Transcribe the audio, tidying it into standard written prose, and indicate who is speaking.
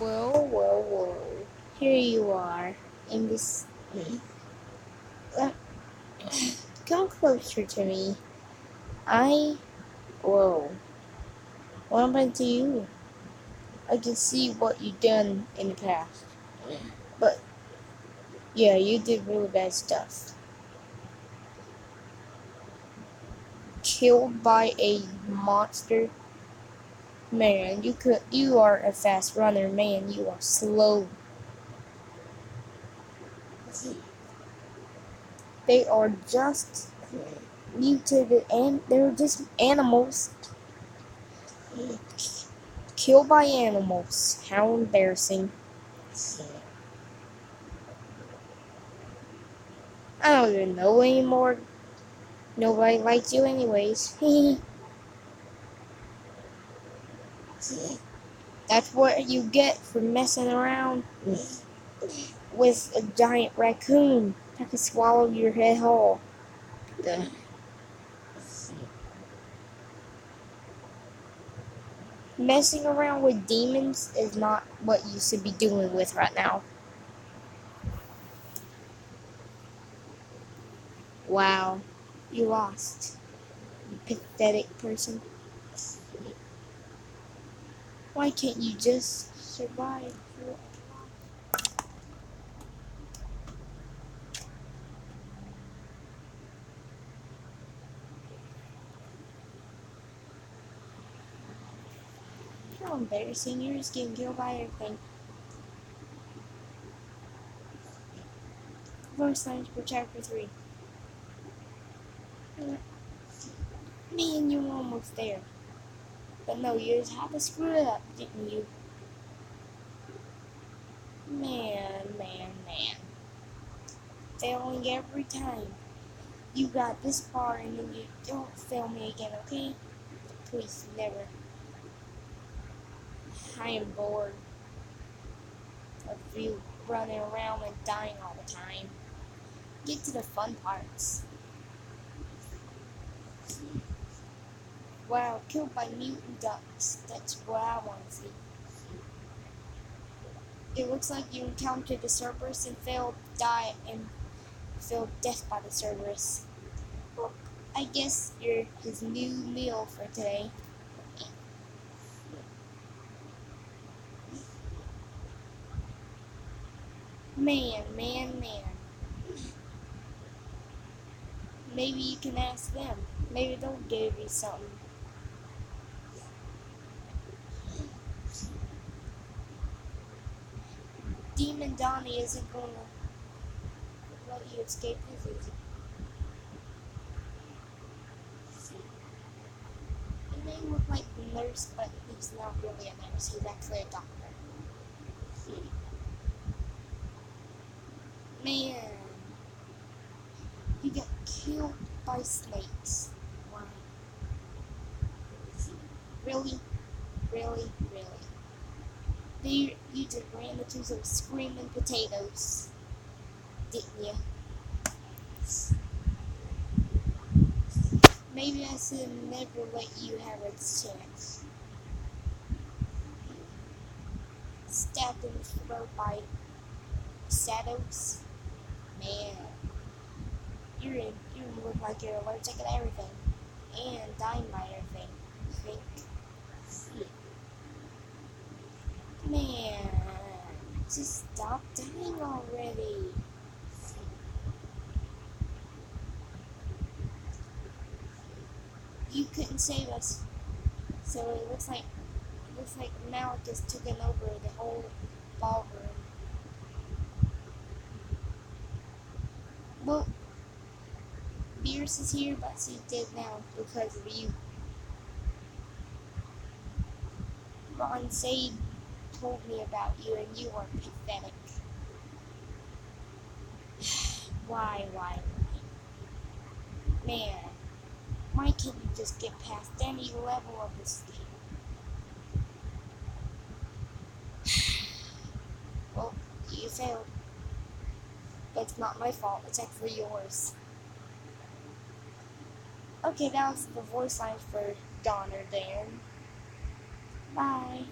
Speaker 1: Well. Here you are in this. Uh, Come closer to me. I. Whoa. What happened to you? I can see what you've done in the past. But, yeah, you did really bad stuff. Killed by a monster? Man, you are a fast runner, man. You are slow. They are just mutated and they're just animals. Killed by animals. How embarrassing. I don't even know anymore. Nobody likes you anyways. That's what you get for messing around with a giant raccoon that can swallow your head whole. Messing around with demons is not what you should be doing with right now. Wow, you lost. You pathetic person. Why can't you just survive? How embarrassing. You're just getting killed by everything. Voice lines for chapter 3. Man, you were almost there. But no, you just had to screw it up, didn't you? Man. Failing every time. You got this far and then you don't fail me again, okay? Please, never. I am bored of you running around and dying all the time. Get to the fun parts. Wow, killed by mutant ducks. That's what I want to see. It looks like you encountered the Cerberus and failed death by the Cerberus. Well, I guess you're his new meal for today. Man. Maybe you can ask them. Maybe they'll give you something. Demon Donnie isn't gonna let you escape this easy. He may look like a nurse, but he's not really a nurse. He's actually a doctor. Man, you got killed by snakes. Why? Really? You just ran into some screaming potatoes, didn't you? Maybe I should never let you have a chance. Stabbed in the throat by shadows. Man, you look like you're allergic to everything and dying by everything. Think. Man, just stop dying already. You couldn't save us, so it looks like Malik has taken over the whole ballroom. Well, Beers is here, but she's dead now because of you. Ron Sade told me about you, and you are pathetic. Why? Man, why can't you just get past any level of this game? Well, you failed. But it's not my fault, it's actually yours. Okay, that was the voice line for Donner Dan. Bye.